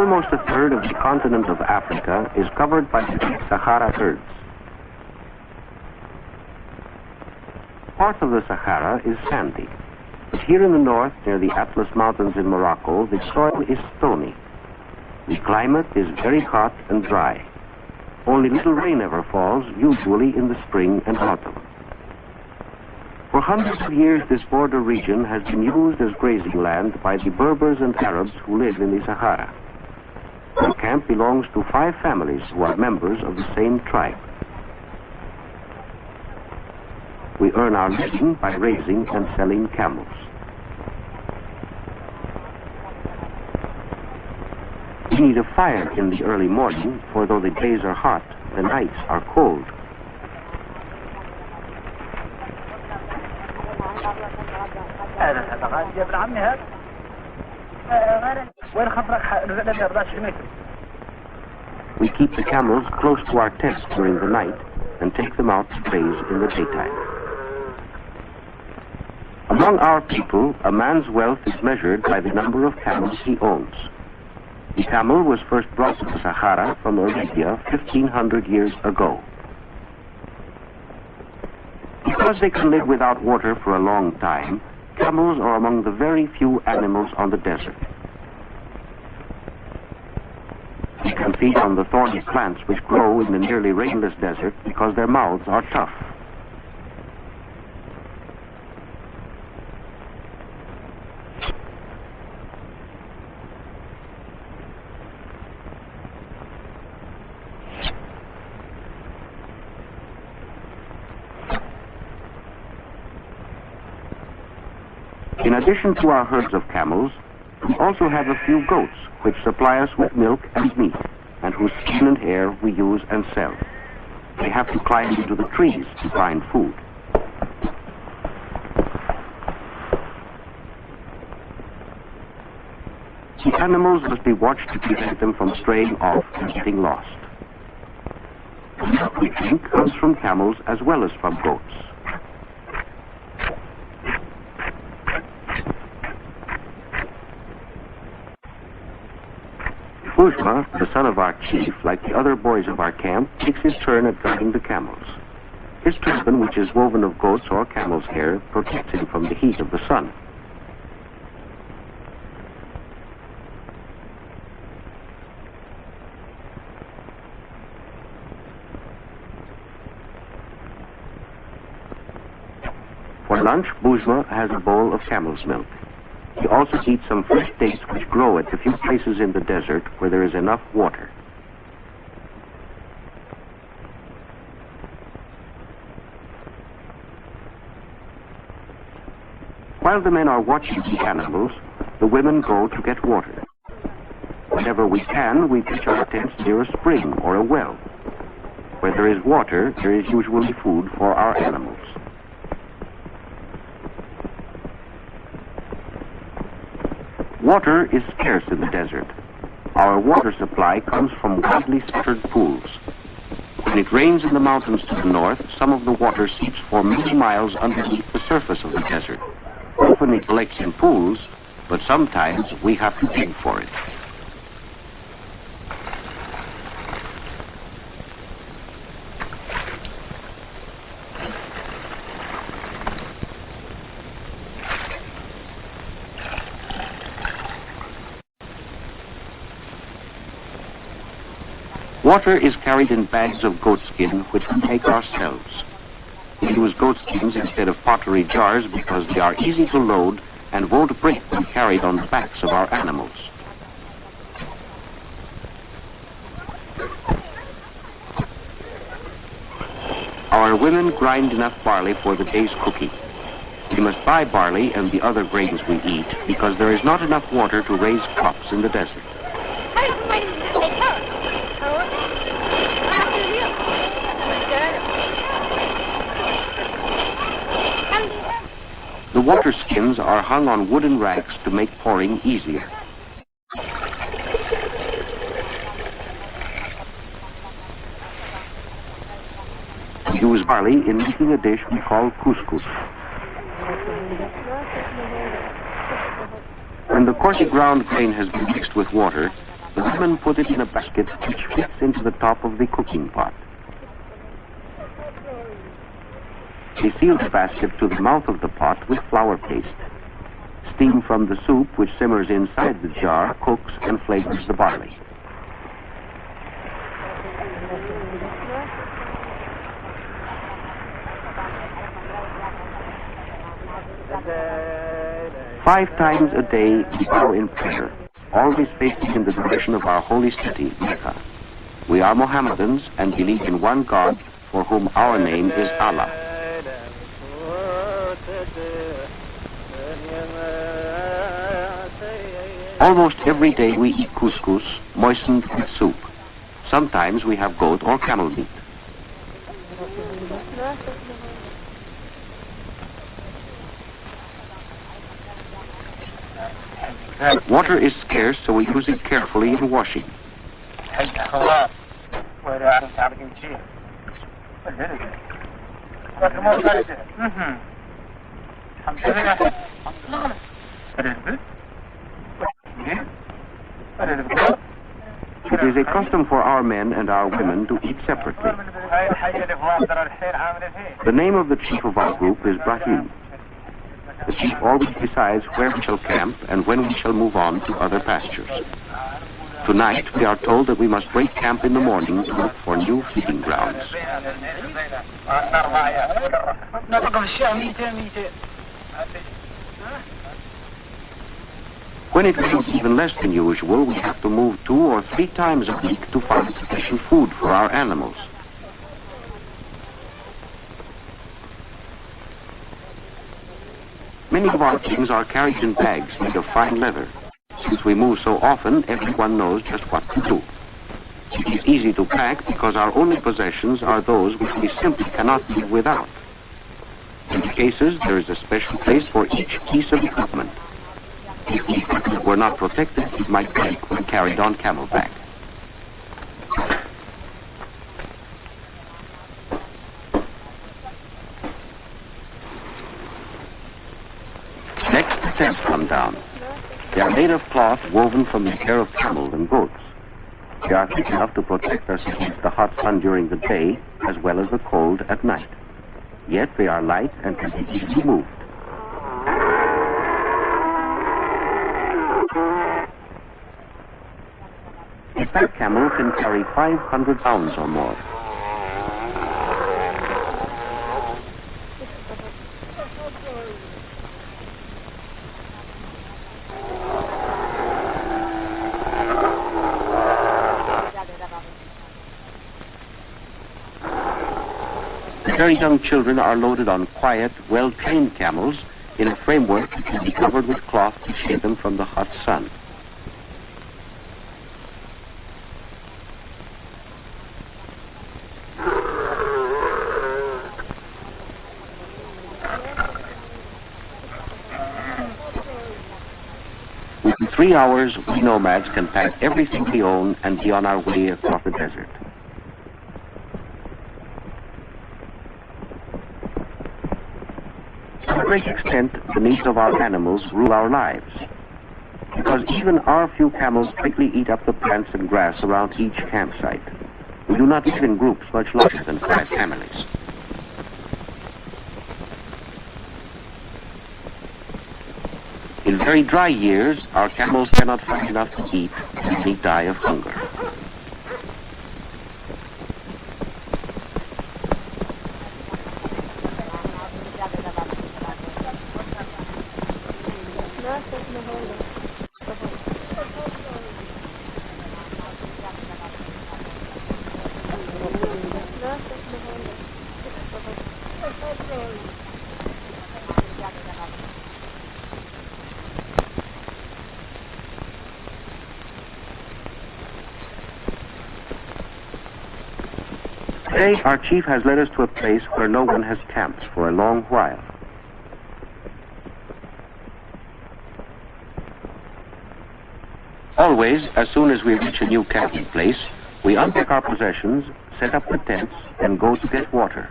Almost a third of the continent of Africa is covered by Sahara herds. Part of the Sahara is sandy, but here in the north, near the Atlas Mountains in Morocco, the soil is stony. The climate is very hot and dry. Only little rain ever falls, usually in the spring and autumn. For hundreds of years, this border region has been used as grazing land by the Berbers and Arabs who live in the Sahara. Our camp belongs to 5 families who are members of the same tribe. We earn our living by raising and selling camels. We need a fire in the early morning, for though the days are hot, the nights are cold. We keep the camels close to our tents during the night and take them out to graze in the daytime. Among our people, a man's wealth is measured by the number of camels he owns. The camel was first brought to the Sahara from Arabia 1,500 years ago. Because they can live without water for a long time, camels are among the very few animals on the desert. They can feed on the thorny plants which grow in the nearly rainless desert because their mouths are tough. In addition to our herds of camels, we also have a few goats which supply us with milk and meat, and whose skin and hair we use and sell. They have to climb into the trees to find food. The animals must be watched to prevent them from straying off and getting lost. The milk we drink comes from camels as well as from goats. Bujma, the son of our chief, like the other boys of our camp, takes his turn at guarding the camels. His turban, which is woven of goat's or camel's hair, protects him from the heat of the sun. For lunch, Bujma has a bowl of camel's milk. He also eats some fresh dates which grow at a few places in the desert where there is enough water. While the men are watching the animals, the women go to get water. Whenever we can, we pitch our tents near a spring or a well. Where there is water, there is usually food for our animals. Water is scarce in the desert. Our water supply comes from widely scattered pools. When it rains in the mountains to the north, some of the water seeps for many miles underneath the surface of the desert. Often it collects in pools, but sometimes we have to dig for it. Water is carried in bags of goatskin, which we make ourselves. We use goatskins instead of pottery jars because they are easy to load and won't break when carried on the backs of our animals. Our women grind enough barley for the day's cooking. We must buy barley and the other grains we eat because there is not enough water to raise crops in the desert. The water skins are hung on wooden racks to make pouring easier. We use barley in making a dish we call couscous. When the coarsely ground grain has been mixed with water, The women put it in a basket which fits into the top of the cooking pot. They seal the basket to the mouth of the pot with flour paste. Steam from the soup, which simmers inside the jar, cooks and flavors the barley. Five times a day we bow in prayer, always facing in the direction of our holy city, Mecca. We are Mohammedans and believe in one God, for whom our name is Allah. Almost every day we eat couscous, moistened with soup. Sometimes we have goat or camel meat. Water is scarce, so we use it carefully in washing. It is a custom for our men and our women to eat separately. The name of the chief of our group is Brahim. The chief always decides where we shall camp and when we shall move on to other pastures. Tonight we are told that we must break camp in the morning to look for new feeding grounds. When it rains even less than usual, we have to move 2 or 3 times a week to find sufficient food for our animals. Many of our things are carried in bags made of fine leather. Since we move so often, everyone knows just what to do. It is easy to pack because our only possessions are those which we simply cannot live without. In the cases, there is a special place for each piece of equipment. If the equipment were not protected, it might break when carried on camelback. Next, the tents come down. They are made of cloth woven from the hair of camels and goats. They are thick enough to protect us against the hot sun during the day, as well as the cold at night. Yet they are light and can be easily moved. A fat camel can carry 500 pounds or more. Very young children are loaded on quiet, well-trained camels in a framework that can be covered with cloth to shade them from the hot sun. Within 3 hours, we nomads can pack everything we own and be on our way across the desert. To a great extent, the needs of our animals rule our lives, because even our few camels quickly eat up the plants and grass around each campsite. We do not live in groups much larger than 5 families. In very dry years, our camels cannot find enough to eat and they die of hunger. Today, our chief has led us to a place where no one has camped for a long while. Always, as soon as we reach a new camping place, we unpack our possessions, set up the tents, and go to get water.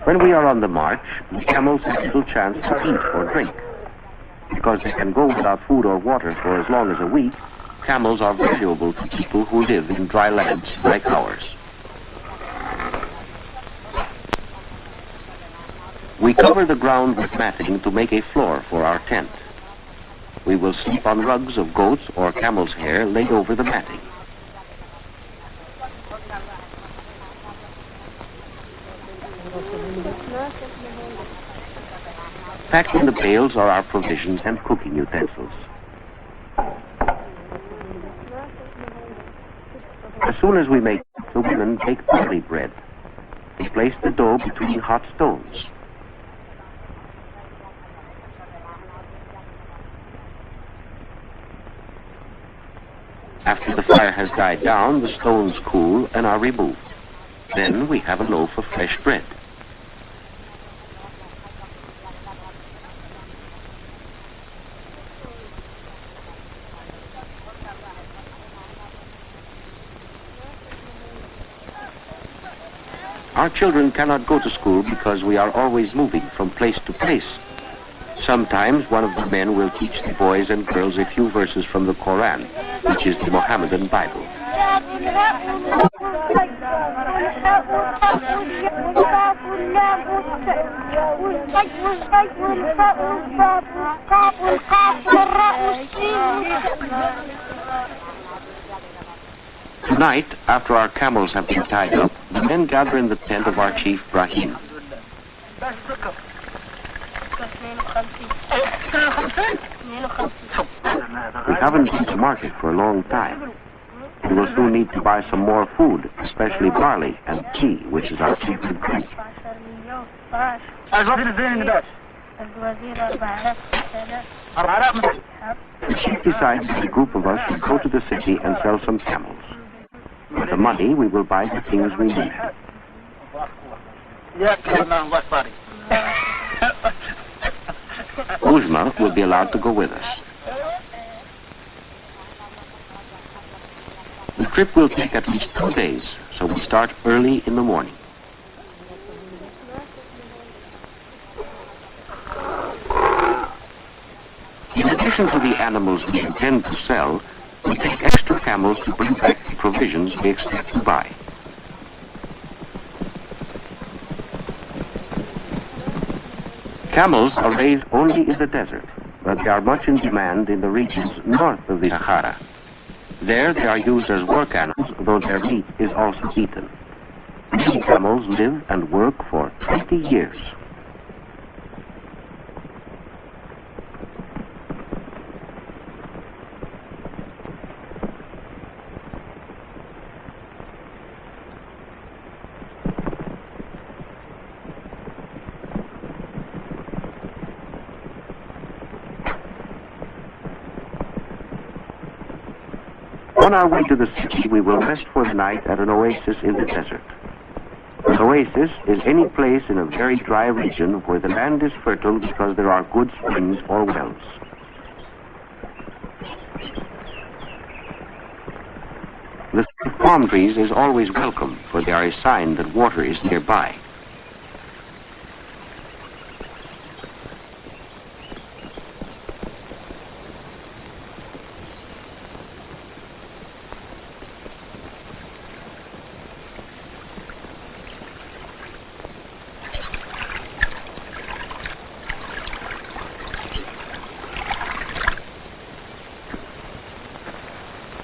When we are on the march, the camels have little chance to eat or drink. Because they can go without food or water for as long as a week, camels are valuable to people who live in dry lands like ours. We cover the ground with matting to make a floor for our tent. We will sleep on rugs of goats or camel's hair laid over the matting. Packed in the bales are our provisions and cooking utensils. As soon as we make it, the women bake barley bread. They place the dough between hot stones. After the fire has died down, the stones cool and are removed. Then we have a loaf of fresh bread. Our children cannot go to school because we are always moving from place to place. Sometimes one of the men will teach the boys and girls a few verses from the Quran, which is the Mohammedan Bible. Tonight, after our camels have been tied up, the men gather in the tent of our chief, Brahim. We haven't been to market for a long time. We will soon need to buy some more food, especially barley and tea, which is our favorite drink. The chief decides that a group of us should go to the city and sell some camels. With the money, we will buy the things we need. Uzma will be allowed to go with us. The trip will take at least 2 days, so we start early in the morning. In addition to the animals we intend to sell, we take extra camels to bring back the provisions we expect to buy. Camels are raised only in the desert, but they are much in demand in the regions north of the Sahara. There they are used as work animals, though their meat is also eaten. Many camels live and work for 20 years. On our way to the city, we will rest for the night at an oasis in the desert. An oasis is any place in a very dry region where the land is fertile because there are good springs or wells. The smell of palm trees is always welcome, for they are a sign that water is nearby.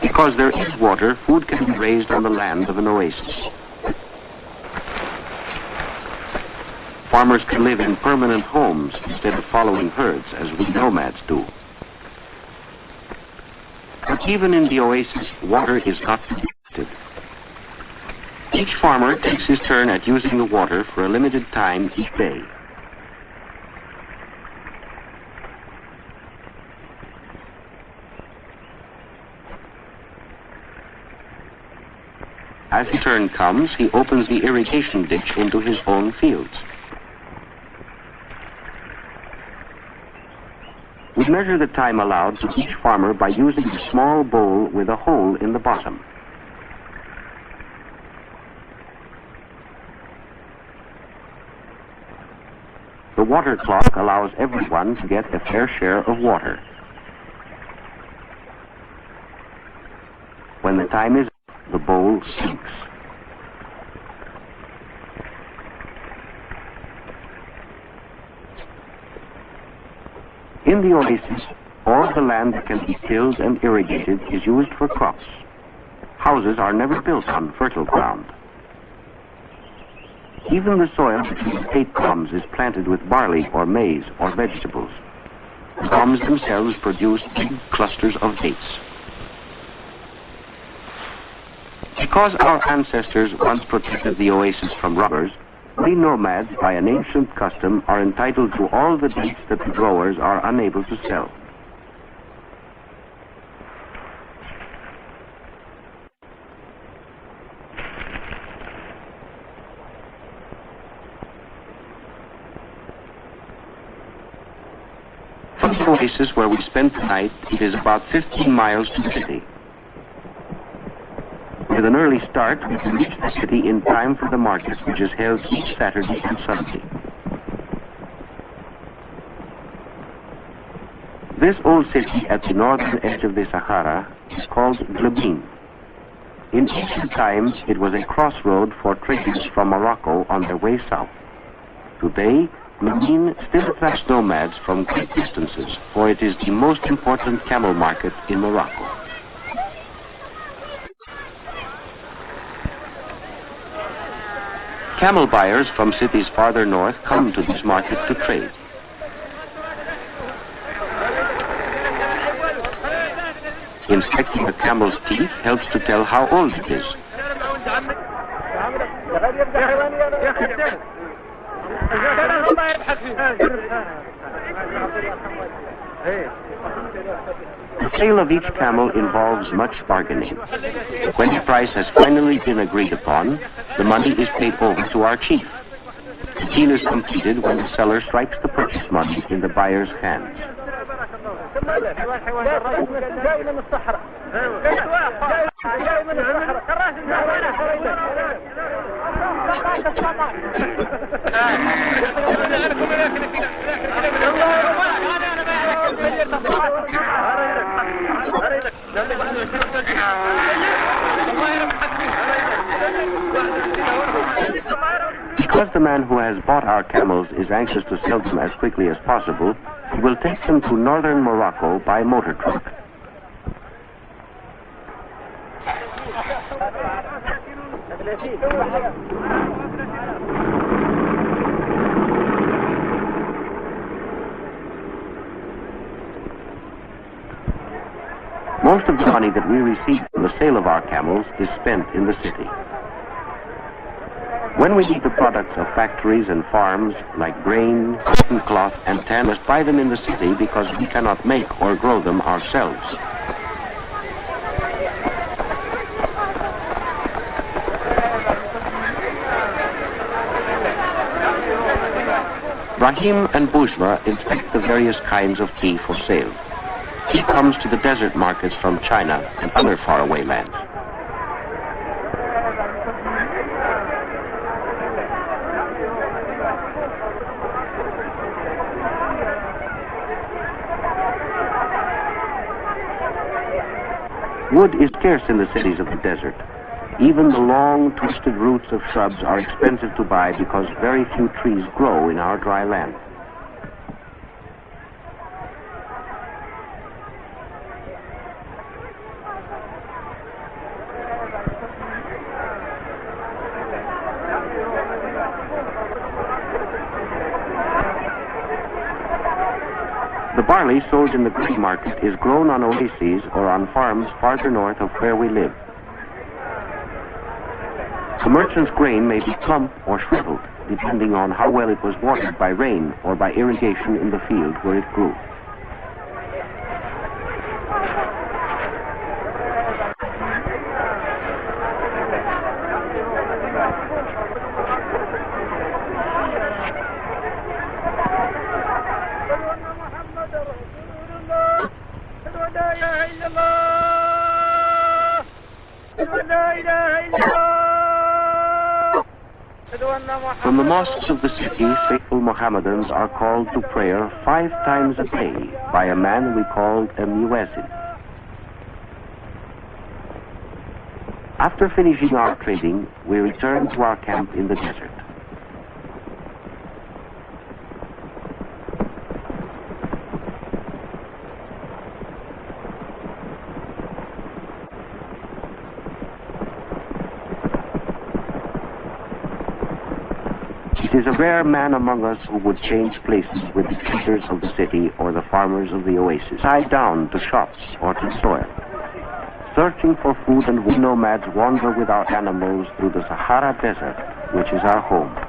Because there is water, food can be raised on the land of an oasis. Farmers can live in permanent homes instead of following herds, as we nomads do. But even in the oasis, water is not limited. Each farmer takes his turn at using the water for a limited time each day. As his turn comes, he opens the irrigation ditch into his own fields. We measure the time allowed to each farmer by using a small bowl with a hole in the bottom. The water clock allows everyone to get a fair share of water. When the time is up, the bowl sinks. In the oasis, all the land that can be tilled and irrigated is used for crops. Houses are never built on fertile ground. Even the soil between the date palms is planted with barley or maize or vegetables. The palms themselves produce big clusters of dates. Because our ancestors once protected the oasis from robbers, we nomads, by an ancient custom, are entitled to all the dates that the growers are unable to sell. From the oasis where we spent the night, it is about 15 miles to the city. With an early start, we can reach the city in time for the market, which is held each Saturday and Sunday. This old city at the northern edge of the Sahara is called Klemim. In ancient times, it was a crossroad for traders from Morocco on their way south. Today, Klemim still attracts nomads from great distances, for it is the most important camel market in Morocco. Camel buyers from cities farther north come to this market to trade. Inspecting a camel's teeth helps to tell how old it is. The sale of each camel involves much bargaining. When the price has finally been agreed upon, the money is paid over to our chief. The deal is completed when the seller strikes the purchase money in the buyer's hands. Because the man who has bought our camels is anxious to sell them as quickly as possible, he will take them to northern Morocco by motor truck. Most of the money that we receive from the sale of our camels is spent in the city. When we need the products of factories and farms, like grain, cotton cloth, and tan, we must buy them in the city because we cannot make or grow them ourselves. Rahim and Bourgeois inspect the various kinds of tea for sale. Tea comes to the desert markets from China and other faraway lands. Wood is scarce in the cities of the desert. Even the long, twisted roots of shrubs are expensive to buy because very few trees grow in our dry land. The barley sold in the grain market is grown on oases or on farms farther north of where we live. The merchant's grain may be plump or shriveled, depending on how well it was watered by rain or by irrigation in the field where it grew. From the mosques of the city, faithful Mohammedans are called to prayer 5 times a day by a man we call a muezzin. After finishing our trading, we return to our camp in the desert. It is a rare man among us who would change places with the traders of the city or the farmers of the oasis, tied down to shops or to soil. Searching for food, and we nomads wander with our animals through the Sahara Desert, which is our home.